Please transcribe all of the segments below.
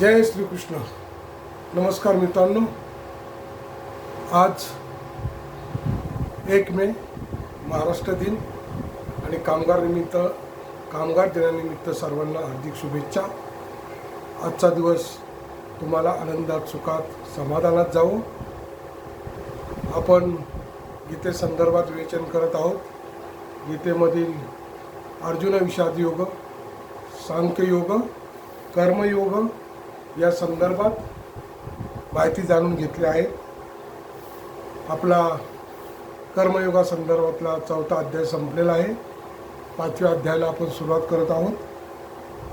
जय श्रीकृष्ण. नमस्कार मित्रांनो. आज 1 मे महाराष्ट्र दिन आणि कामगार दिनानिमित्त सर्वांना हार्दिक शुभेच्छा. आजचा दिवस तुम्हाला आनंदात, सुखात, समाधानात जावो. आपण गीतेसंदर्भात विवेचन करत आहोत. गीतेमधील अर्जुन विषाद योग, सांख्ययोग, कर्मयोग या संदर्भात माहिती जाणून घेतली आहे. आपला कर्मयोगा संदर्भातला 4था अध्याय संपलेला आहे. 5व्या अध्यायाला आपण सुरुवात करत आहोत.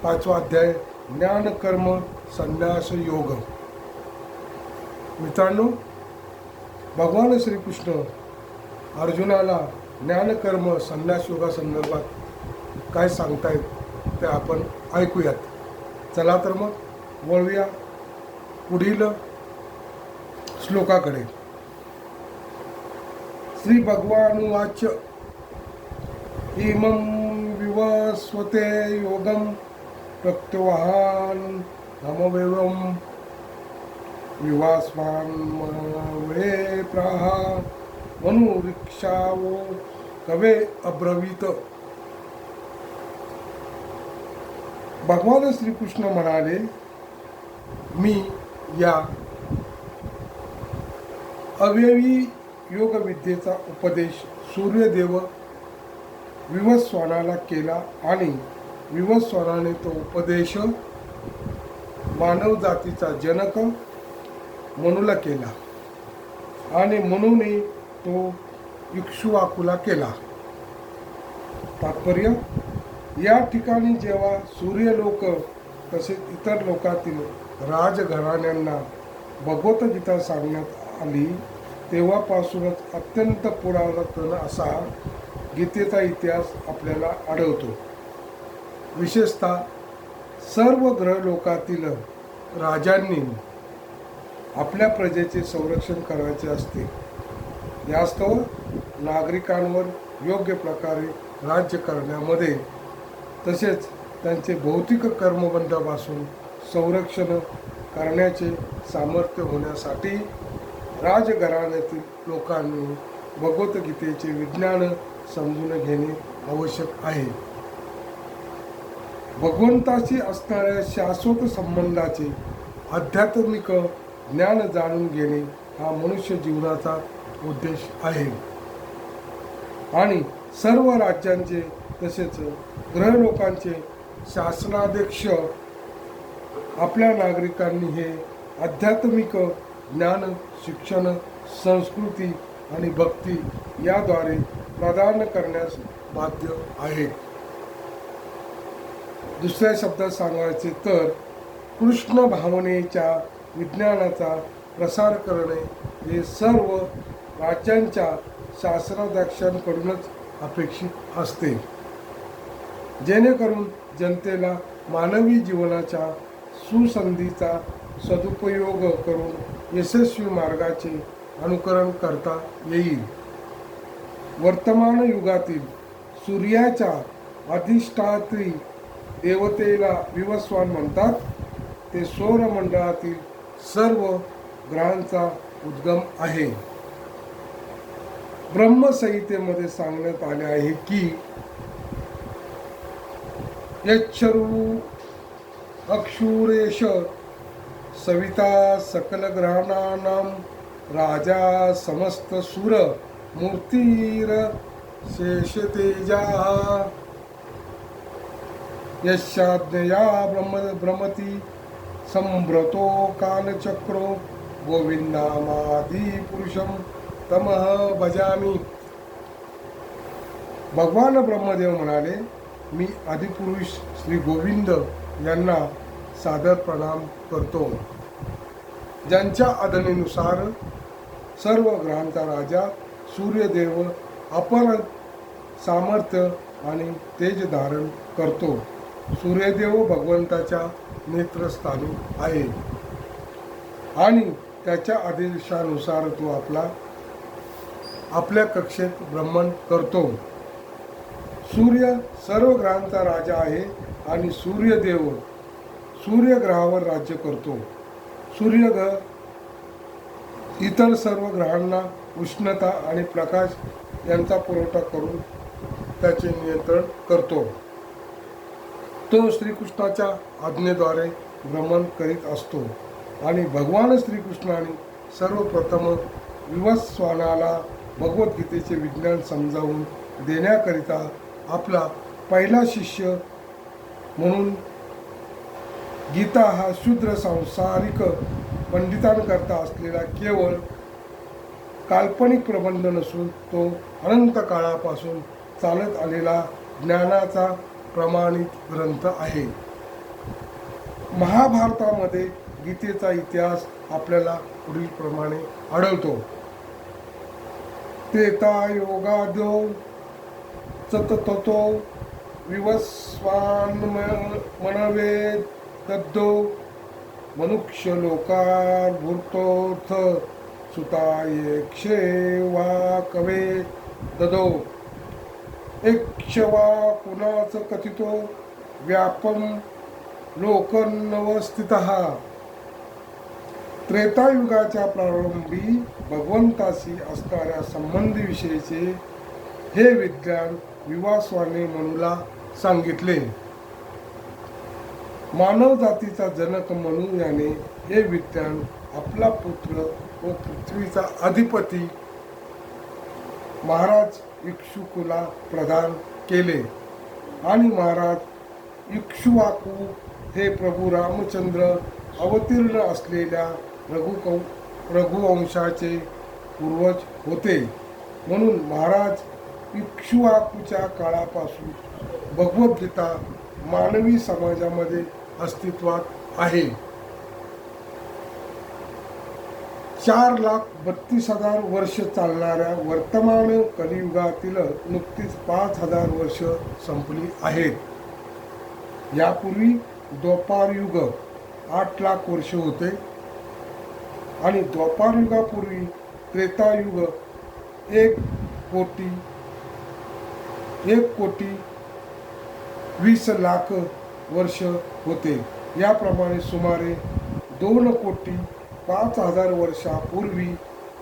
5वा अध्याय ज्ञान कर्म संन्यास योग. मित्रांनो, भगवान श्रीकृष्ण अर्जुनाला ज्ञान कर्म संन्यास योगा संदर्भात काय सांगतायत ते आपण ऐकूयात. चला तर मग वळूया पुढील श्लोकाकडे. श्री भगवानुवाच इमं विवस्वते योगं प्रत्यवान् हमवेवं विवास्वान् मनवे प्राह मनुरिक्षावो कवे अब्रवीत. भगवान श्रीकृष्ण म्हणाले, मी या अवयवी योगविद्येचा उपदेश सूर्यदेव विवस्वानाला केला आणि विवस्वानाने तो उपदेश मानव जातीचा जनक मनुला केला आणि मनुने तो इक्ष्वाकुला केला. तात्पर्य, या ठिकाणी जेव्हा सूर्यलोक तसेच इतर लोकातील राजघराण्यांना भगवद्गीता सांगण्यात आली तेव्हापासूनच अत्यंत पुरातन असा गीतेचा इतिहास आपल्याला आढळतो. विशेषतः सर्व ग्रहलोकातील राजांनी आपल्या प्रजेचे संरक्षण करायचे असते. यास्तव नागरिकांवर योग्य प्रकारे राज्य करण्यामध्ये तसेच त्यांचे भौतिक कर्मबंधापासून संरक्षण करण्याचे सामर्थ्य होण्यासाठी राजघराण्यातील लोकांनी भगवद्गीतेचे विज्ञान समजून घेणे आवश्यक आहे. भगवंताशी असणाऱ्या शाश्वत संबंधाचे आध्यात्मिक ज्ञान जाणून घेणे हा मनुष्य जीवनाचा उद्देश आहे. आणि सर्व राज्यांचे तसेच ग्रहलोकांचे शासनाध्यक्ष आपल्या नागरिकांनी हे आध्यात्मिक ज्ञान शिक्षण, संस्कृती आणि भक्ती याद्वारे प्रदान करण्यास बाध्य आहे. दुसऱ्या शब्दात सांगायचे तर कृष्ण भावनेच्या विज्ञानाचा प्रसार करणे हे सर्व राज्यांच्या शासनाध्यक्षांकडूनच अपेक्षित असते, जेणेकरून जनतेला मानवी जीवनाच्या सुसंधीचा सदुपयोग करून यशस्वी मार्गाचे अनुकरण करता येईल. वर्तमान युगातील सूर्याच्या अधिष्ठात्री देवतेला विवस्वान म्हणतात. ते सौरमंडळातील सर्व ग्रहांचा उद्गम आहे. ब्रह्मसंहितेमध्ये सांगण्यात आले आहे की यच्छरू अक्षुरेश सविता सकल ग्रहाणां राजा समस्त सुर मूर्तीर शेषतेजा यशाज्ञया ब्रह्मती संभ्रतो कालचक्रो गोविंदामादि पुरुषं तमह भजामी. भगवान ब्रह्मदेव म्हणाले, मी आदिपुरुष श्री गोविंद यांना सादर प्रणाम करतो, ज्यांच्या आज्ञेनुसार सर्व ग्रहांचा राजा सूर्यदेव अपर सामर्थ्य आणि तेज धारण करतो. सूर्यदेव भगवंताच्या नेत्रस्थानी आहे आणि त्याच्या आदेशानुसार तो आपल्या कक्षेत भ्रमण करतो. सूर्य सर्व ग्रहांचा राजा आहे आणि सूर्यदेव सूर्यग्रहावर राज्य करतो. सूर्यग्रह इतर सर्व ग्रहांना उष्णता आणि प्रकाश यांचा पुरवठा करून त्याचे नियंत्रण करतो. तो श्रीकृष्णाच्या आज्ञेद्वारे भ्रमण करीत असतो आणि भगवान श्रीकृष्णाने सर्वप्रथम विवस्वानाला भगवद्गीतेचे विज्ञान समजावून देण्याकरिता आपला पहिला शिष्य म्हणून गीता हा शूद्र सांसारिक पंडितांकरता असलेला केवळ काल्पनिक प्रबंध नसून तो अनंत काळापासून चालत आलेला ज्ञानाचा प्रमाणित ग्रंथ आहे. महाभारतामध्ये गीतेचा इतिहास आपल्याला पुढील प्रमाणे आढळतो. त्रेतायुगाद्यो चततो विवस्वान मनवे दद्दो मनुष्य लोकार्भूतोऽर्थ सुतायेक्षे वा कवे ददो एकशवा कुणाच कथितो व्यापम लोकनवस्थितः. त्रेतायुगाच्या प्रारंभी भगवंताशी असणाऱ्या संबंधीविषयीचे हे विज्ञान विवस्वाने मनूला सांगितले. मानव जातीचा जनक मनू याने हे विज्ञान आपला पुत्र व पृथ्वीचा अधिपती महाराज इक्ष्वाकूला प्रदान केले आणि महाराज इक्ष्वाकू हे प्रभू रामचंद्र अवतीर्ण असलेल्या रघुवंशाचे पूर्वज होते. म्हणून महाराज इक्ष्वाकूच्या काळापासून भगवद्गीता मानवी समाजामध्ये अस्तित्वात आहे. 4,32,000 वर्ष चालणाऱ्या वर्तमान कलियुगातील नुकतीच 5,000 वर्ष संपली आहेत. यापूर्वी द्वापारयुग 8 लाख वर्ष होते आणि द्वापारयुगापूर्वी त्रेतायुग 1 कोटी 20 लाख वर्ष होते. याप्रमाणे सुमारे 2 कोटी 5,000 वर्षापूर्वी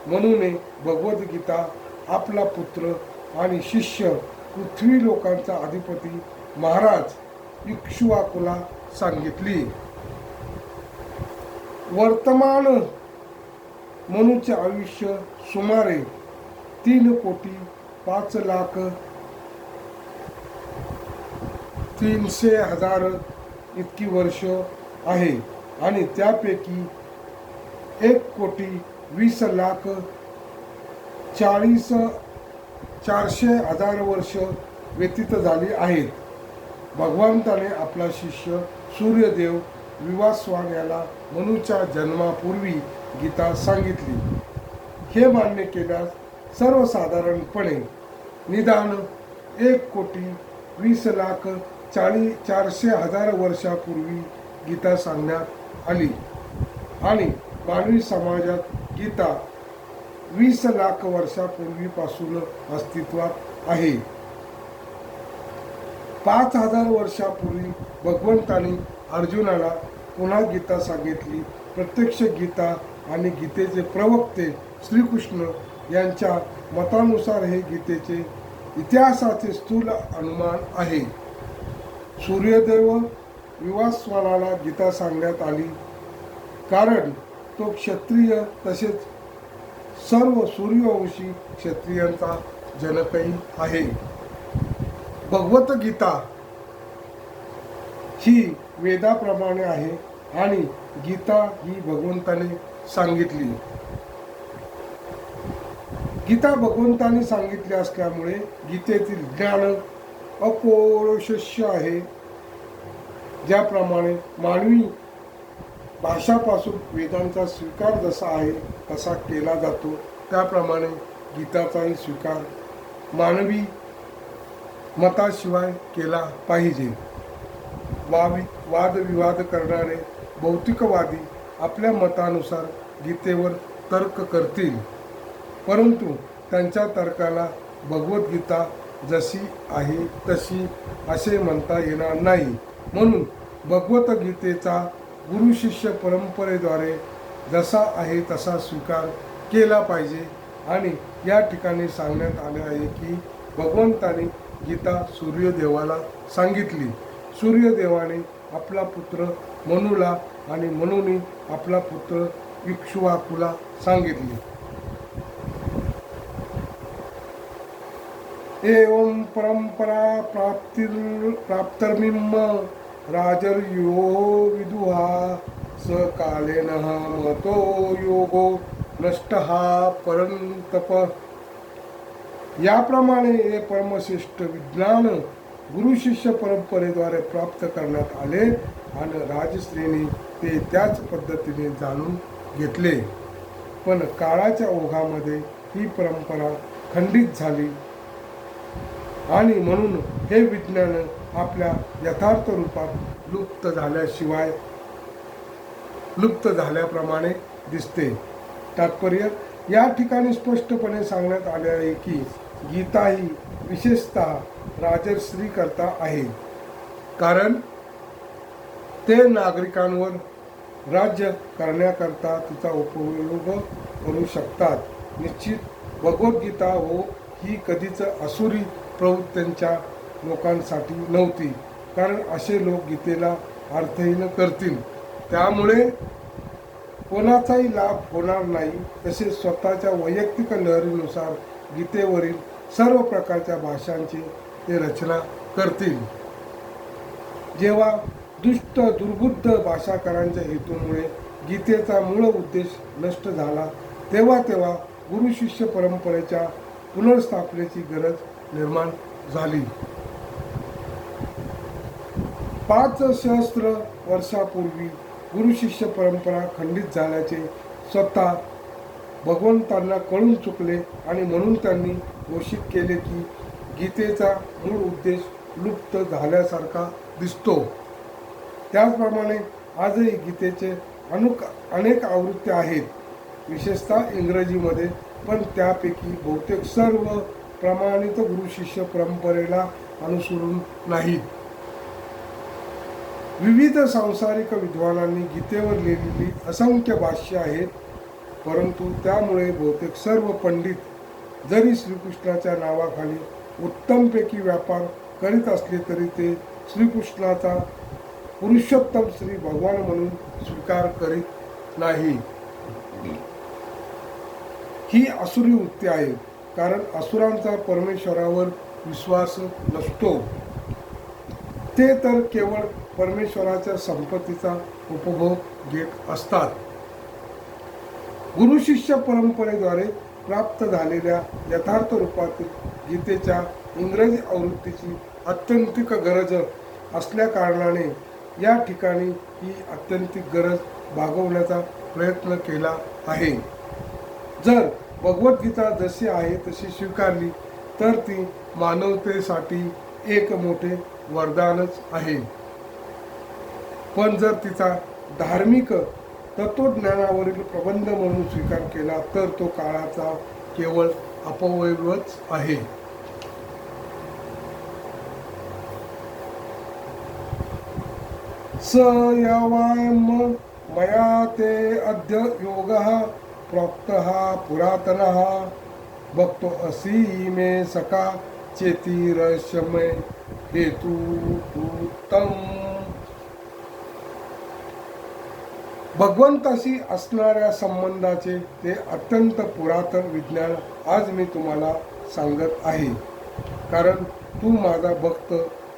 मनूने भगवद्गीता आपला पुत्र आणि शिष्य पृथ्वी लोकांचा अधिपती महाराज इक्ष्वाकूला सांगितली. वर्तमान मनूचे आयुष्य सुमारे 3 कोटी 5 लाख 300,000 इतकी वर्ष आहे आणि त्यापैकी 1 कोटी 20 लाख 400,000 वर्ष व्यतीत झाली आहेत. भगवंताने आपला शिष्य सूर्यदेव विवस्वान याला मनूच्या जन्मापूर्वी गीता सांगितली. हे मान्य केल्यास सर्वसाधारणपणे निदान 1 कोटी 20 लाख 400,000 वर्षापूर्वी गीता सांगण्यात आली आणि मानवी समाजात गीता 20 लाख वर्षापूर्वीपासून अस्तित्वात आहे. 5,000 वर्षापूर्वी भगवंताने अर्जुनाला पुन्हा गीता सांगितली. प्रत्यक्ष गीता आणि गीतेचे प्रवक्ते श्रीकृष्ण यांच्या मतानुसार हे गीतेचे इतिहासाचे स्थूल अनुमान आहे. सूर्यदेव विवस्वानाला गीता सांगण्यात आली कारण तो क्षत्रिय तसेच सर्व सूर्यवंशी क्षत्रियांचा जनकही आहे. भगवद्गीता ही वेदाप्रमाणे आहे आणि गीता ही भगवंताने सांगितली. गीता भगवंताने सांगितली असल्यामुळे गीतेतील ज्ञान अपौरुषेय आहे. ज्याप्रमाणे मानवी भाषापासून वेदांचा स्वीकार जसा आहे तसा केला जातो, त्याप्रमाणे गीताचाही स्वीकार मानवी मताशिवाय केला पाहिजे. वादविवाद करणारे भौतिकवादी आपल्या मतानुसार गीतेवर तर्क करतील, परंतु त्यांच्या तर्काला भगवद्गीता जशी आहे तशी असे म्हणता येणार नाही. म्हणून भगवद्गीतेचा गुरु शिष्य परंपरेद्वारे जसा आहे तसा स्वीकार केला पाहिजे. आणि या ठिकाणी सांगण्यात आले आहे की भगवंताने गीता सूर्यदेवाला सांगितली. सूर्यदेवाने आपला पुत्र मनूला आणि मनूने आपला पुत्र इक्ष्वाकुला सांगितले. एवं परंपरा प्राप्तर्मिम राजर्यो विदुहा स कालेन मतो योगो नष्टः परंतप. याप्रमाणे हे परमश्रेष्ठ विज्ञान गुरु शिष्य परंपरेद्वारे प्राप्त करण्यात आले आणि राजश्रीने ते त्याच पद्धतीने जाणून घेतले. पण काळाच्या ओघामध्ये ही परंपरा खंडित झाली आणि म्हणून हे विज्ञान आपल्या यथार्थ रूपात लुप्त झाल्याप्रमाणे दिसते. तात्पर्य या ठिकाणी स्पष्टपणे सांगण्यात आले आहे की गीता ही विशेषतः राजर्षी करता आहे, कारण ते नागरिकांवर राज्य करण्याकरता तिचा उपयोग करू शकतात. निश्चित भगवद्गीता ही कधीच आसुरी प्रवृत्तींच्या लोकांसाठी नव्हती, कारण असे लोक गीतेला अर्थहीन करतील, त्यामुळे कोणाचाही लाभ होणार नाही. तसेच स्वतःच्या वैयक्तिक लहरीनुसार गीतेवरील सर्व प्रकारच्या भाषांची ते रचना करतील. जेव्हा दुर्बुद्ध भाषाकारांच्या हेतूमुळे गीतेचा मूळ उद्देश नष्ट झाला, तेव्हा गुरु शिष्य परंपरेच्या पुनर्स्थापनेची गरज निर्माण झाली. 5 सहस्त्र वर्षापूर्वी गुरु शिष्य परंपरा खंडित झाल्याचे स्वतः भगवंतांना कळून चुकले आणि म्हणून त्यांनी घोषित केले की गीतेचा मूळ उद्देश लुप्त झाल्यासारखा दिसतो. त्याचप्रमाणे आजही गीतेचे अनेक आवृत्त्या आहेत, विशेषतः इंग्रजीमध्ये, पण त्यापैकी बहुतेक सर्व प्रमाणित गुरु शिष्य परंपरेला अनुसरून नाहीत. विविध सांसारिक विद्वानांनी गीतेवर लिहिलेली असंख्य भाष्ये आहेत, परंतु त्यामुळे बहुतेक सर्व पंडित जरी श्रीकृष्णाच्या नावाखाली उत्तमपैकी व्यापार करीत असले तरी ते श्रीकृष्णाचा पुरुषोत्तम श्री भगवान म्हणून स्वीकार करीत नाही. ही आसुरी वृत्ती आहे, कारण असुरांचा परमेश्वरावर विश्वास नसतो. ते तर केवळ परमेश्वराच्या संपत्तीचा उपभोग घेत असतात. गुरु शिष्य परंपरेद्वारे प्राप्त झालेल्या यथार्थ रूपातील गीतेच्या इंग्रजी आवृत्तीची अत्यंतिक गरज असल्याकारणाने या ठिकाणी ही अत्यंतिक गरज भागवण्याचा प्रयत्न केला आहे. जर भगवद्गीता जशी आहे तशी स्वीकारली तर ती मानवतेसाठी एक मोठे वरदानच आहे. पण जर तिचा धार्मिक तत्वज्ञानावरील प्रबंध म्हणून स्वीकार केला तर तो काळाचा केवळ अपव्ययच आहे. स यवायम मया ते अद्य योगः प्रोक्तः पुरातनः भक्तो असि मे सखा चेती रहस्यमय हेतु उत्तम. भगवंताशी असणाऱ्या संबंधाचे ते अत्यंत पुरातन विज्ञान आज मी तुम्हाला सांगत आहे, कारण तू माझा भक्त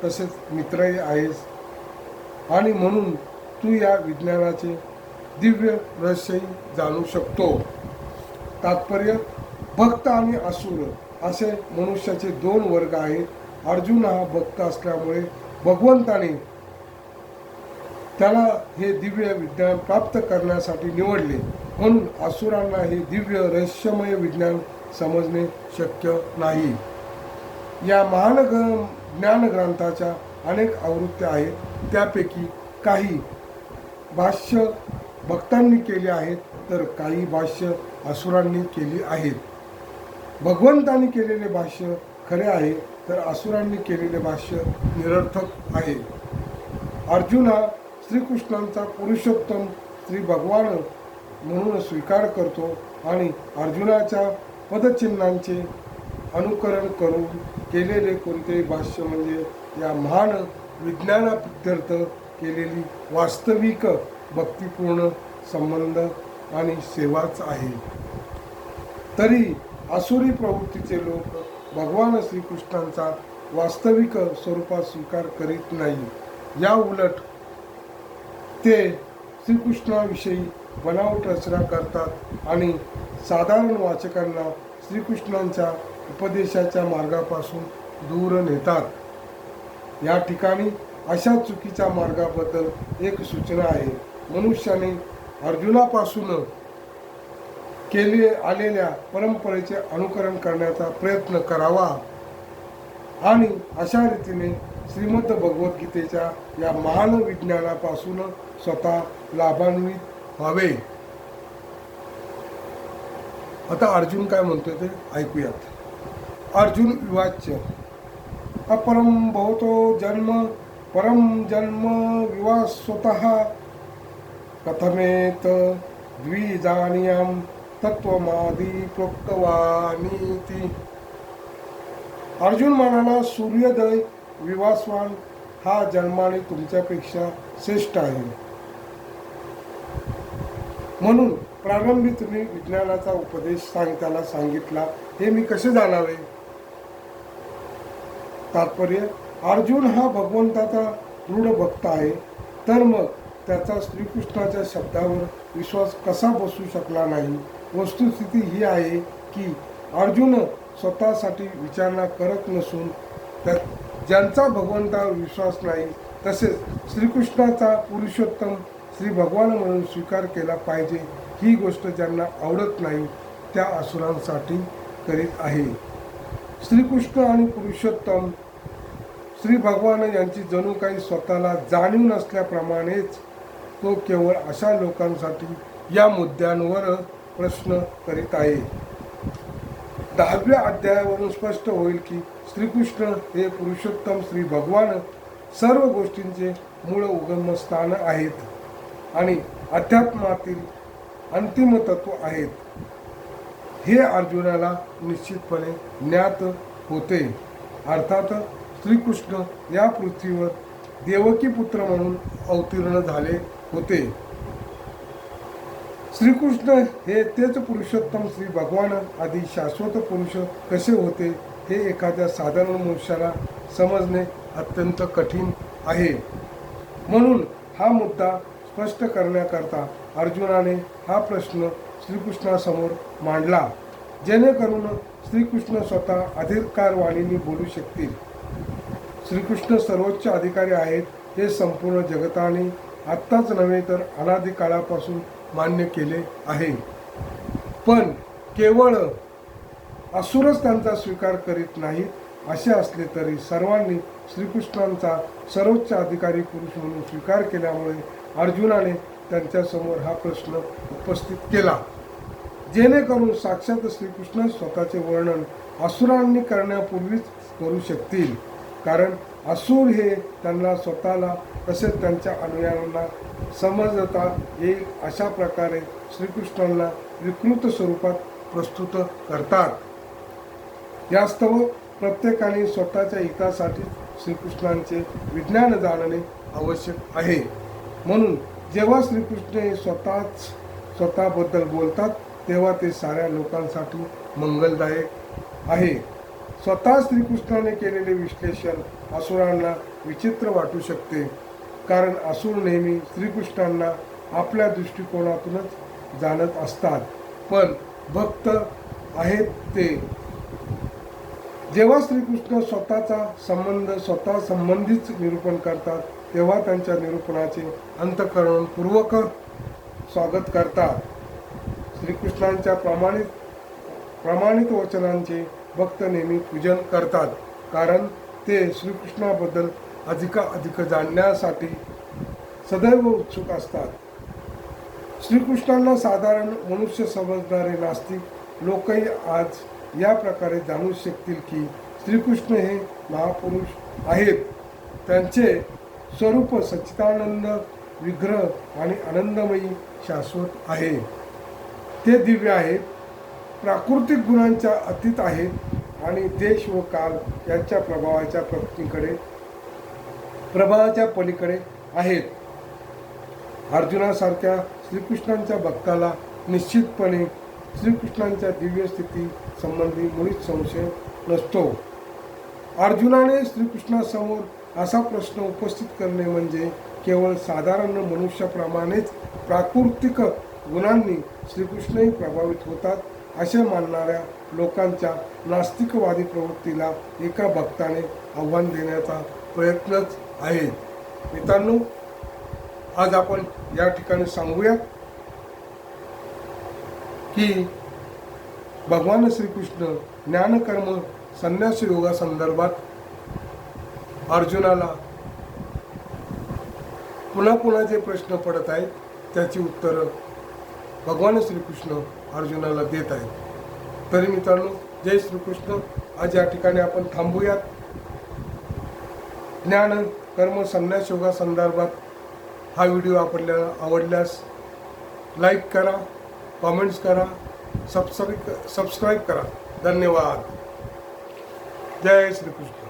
तसेच मित्रही आहेस आणि म्हणून तू या विज्ञानाचे दिव्य रहस्यही जाणू शकतो. तात्पर्य भक्त आणि असुर असे मनुष्याचे 2 वर्ग आहेत. अर्जुन हा भक्त असल्यामुळे भगवंताने त्याला हे दिव्य विज्ञान प्राप्त करण्यासाठी निवडले, म्हणून असुरांना हे दिव्य रहस्यमय विज्ञान समजणे शक्य नाही. या महान ज्ञान ग्रंथाच्या अनेक आवृत्त्या आहेत, त्यापैकी काही भाष्य भक्तांनी केली आहेत तर काही भाष्य असुरांनी केली आहेत. भगवंतांनी केलेले भाष्य खरे आहे तर असुरांनी केलेले भाष्य निरर्थक आहे. अर्जुन हा श्रीकृष्णांचा पुरुषोत्तम श्री भगवान म्हणून स्वीकार करतो आणि अर्जुनाच्या पदचिन्हांचे अनुकरण करून केलेले कोणतेही भाष्य म्हणजे या महान विज्ञानाप्रित्यर्थ केलेली वास्तविक भक्तिपूर्ण संबंध आणि सेवाच आहे. तरी आसुरी प्रवृत्तीचे लोक भगवान श्रीकृष्णांचा वास्तविक स्वरूपात स्वीकार करीत नाही. या उलट ते श्रीकृष्णाविषयी बनावट रचना करतात आणि साधारण वाचकांना श्रीकृष्णांच्या उपदेशाच्या मार्गापासून दूर नेतात. या ठिकाणी अशा चुकीच्या मार्गाबद्दल एक सूचना आहे. मनुष्याने अर्जुनापासून केले आलेल्या परंपरेचे अनुकरण करण्याचा प्रयत्न करावा आणि अशा रीतीने श्रीमद भगवद्गीतेच्या या महान विज्ञानापासून स्वतः लाभान्वित व्हावे. आता अर्जुन काय म्हणतोय ते ऐकूयात. अर्जुन विवाच्य अपरम भवतो जन्म परम जन्म विवास्वतः कथमेत द्विजानियं तत्वमादी प्रोक्तवानीति. अर्जुन म्हणाला, सूर्योदय विवासवान हा जन्माने तुमच्यापेक्षा श्रेष्ठ आहे. म्हणून प्रारंभी तुम्ही विज्ञानाचा उपदेश त्याला सांगितला, हे मी कसे जाणावे. तात्पर्य, अर्जुन हा भगवंताचा दृढ भक्त आहे, तर मग त्याचा श्रीकृष्णाच्या शब्दावर विश्वास कसा बसू शकला नाही. वस्तुस्थिती ही आहे की अर्जुन स्वतःसाठी विचारणा करत नसून ज्यांचा भगवंतावर विश्वास नाही तसेच श्रीकृष्णाचा पुरुषोत्तम श्री भगवान म्हणून स्वीकार केला पाहिजे ही गोष्ट ज्यांना आवडत नाही त्या असुरांसाठी करीत आहे. श्रीकृष्ण आणि पुरुषोत्तम श्री भगवान यांची जणू काही स्वतःला जाणीव नसल्याप्रमाणेच तो केवळ अशा लोकांसाठी या मुद्द्यांवर प्रश्न करीत आहे. 10व्या अध्यायावरून स्पष्ट होईल की श्रीकृष्ण हे पुरुषोत्तम श्री भगवान सर्व गोष्टींचे मूळ उगमस्थान आहेत आणि अध्यात्मातील अंतिम तत्व आहेत. हे अर्जुनाला निश्चितपणे ज्ञात होते. अर्थात श्रीकृष्ण या पृथ्वीवर देवकी पुत्र म्हणून अवतीर्ण झाले होते. श्रीकृष्ण हे तेच पुरुषोत्तम श्री भगवान आदी शाश्वत पुरुष कसे होते हे एखाद्या साधारण मनुष्याला समजणे अत्यंत कठीण आहे. म्हणून हा मुद्दा स्पष्ट करण्याकरता अर्जुनाने हा प्रश्न श्रीकृष्णासमोर मांडला, जेणेकरून श्रीकृष्ण स्वतः अधिकारवाणीने बोलू शकतील. श्रीकृष्ण सर्वोच्च अधिकारी आहेत हे संपूर्ण जगताने आत्ताच नव्हे तर अनादी काळापासून मान्य केले आहे. पण केवळ असुरच त्यांचा स्वीकार करीत नाहीत. असे असले तरी सर्वांनी श्रीकृष्णांचा सर्वोच्च अधिकारी पुरुष म्हणून स्वीकार केल्यामुळे अर्जुनाने त्यांच्यासमोर हा प्रश्न उपस्थित केला, जेणेकरून साक्षात श्रीकृष्ण स्वतःचे वर्णन असुरांनी करण्यापूर्वीच करू शकतील. कारण असुर हे त्यांना स्वतःला तसेच त्यांच्या अनुयायांना समजता येईल अशा प्रकारे श्रीकृष्णांना विकृत स्वरूपात प्रस्तुत करतात. यास्तव प्रत्येकाने स्वतःच्या हितासाठी श्रीकृष्णांचे विज्ञान जाणणे आवश्यक आहे. म्हणून जेव्हा श्रीकृष्ण हे स्वतःबद्दल बोलतात तेव्हा ते साऱ्या लोकांसाठी मंगलदायक आहे. स्वतः श्रीकृष्णाने केलेले विश्लेषण असुरांना विचित्र वाटू शकते, कारण असुर नेहमी श्रीकृष्णांना आपल्या दृष्टिकोनातूनच जाणत असतात. पण भक्त आहेत ते जेव्हा श्रीकृष्ण स्वतःचा स्वतः संबंधीच निरूपण करतात तेव्हा त्यांच्या निरूपणाचे अंतःकरणपूर्वक स्वागत करतात. श्रीकृष्णांच्या प्रामाणिक वचनांचे भक्त नेहमी पूजन करतात, कारण ते श्रीकृष्णाबद्दल अधिक जाणण्यासाठी सदैव उत्सुक असतात. श्रीकृष्णांना साधारण मनुष्य समजणारे नास्तिक लोकही आज या प्रकारे जाणू शकतील की श्रीकृष्ण हे महापुरुष आहेत. त्यांचे स्वरूप सच्चिदानंद विग्रह आणि आनंदमयी शाश्वत आहे. ते दिव्य आहेत, प्राकृतिक गुणांच्या अतीत आहेत आणि देश व काल यांच्या प्रभावाच्या पलीकडे आहेत. अर्जुनासारख्या श्रीकृष्णांच्या भक्ताला निश्चितपणे श्रीकृष्णांच्या दिव्य स्थिती संबंधी मुळीच संशय नसतो. अर्जुनाने श्रीकृष्णासमोर असा प्रश्न उपस्थित करणे म्हणजे केवळ साधारण मनुष्याप्रमाणेच प्राकृतिक गुणांनी श्रीकृष्णही प्रभावित होतात असे मानणाऱ्या लोकांच्या नास्तिकवादी प्रवृत्तीला एका भक्ताने आव्हान देण्याचा प्रयत्नच आहे. मित्रांनो, आज आपण या ठिकाणी सांगूया की भगवान श्रीकृष्ण ज्ञानकर्म संन्यास योगासंदर्भात अर्जुनाला पुन्हा पुन्हा जे प्रश्न पडत आहेत त्याची उत्तरं भगवान श्रीकृष्ण अर्जुनाला देत आहेत. तरी मित्रांनो, जय श्रीकृष्ण. आज या ठिकाणी आपण थांबूयात. ज्ञान कर्म संन्यास योगासंदर्भात हा व्हिडिओ आपल्याला आवडल्यास लाईक करा, कॉमेंट्स करा, सबस्क्राईब करा. धन्यवाद. जय श्रीकृष्ण.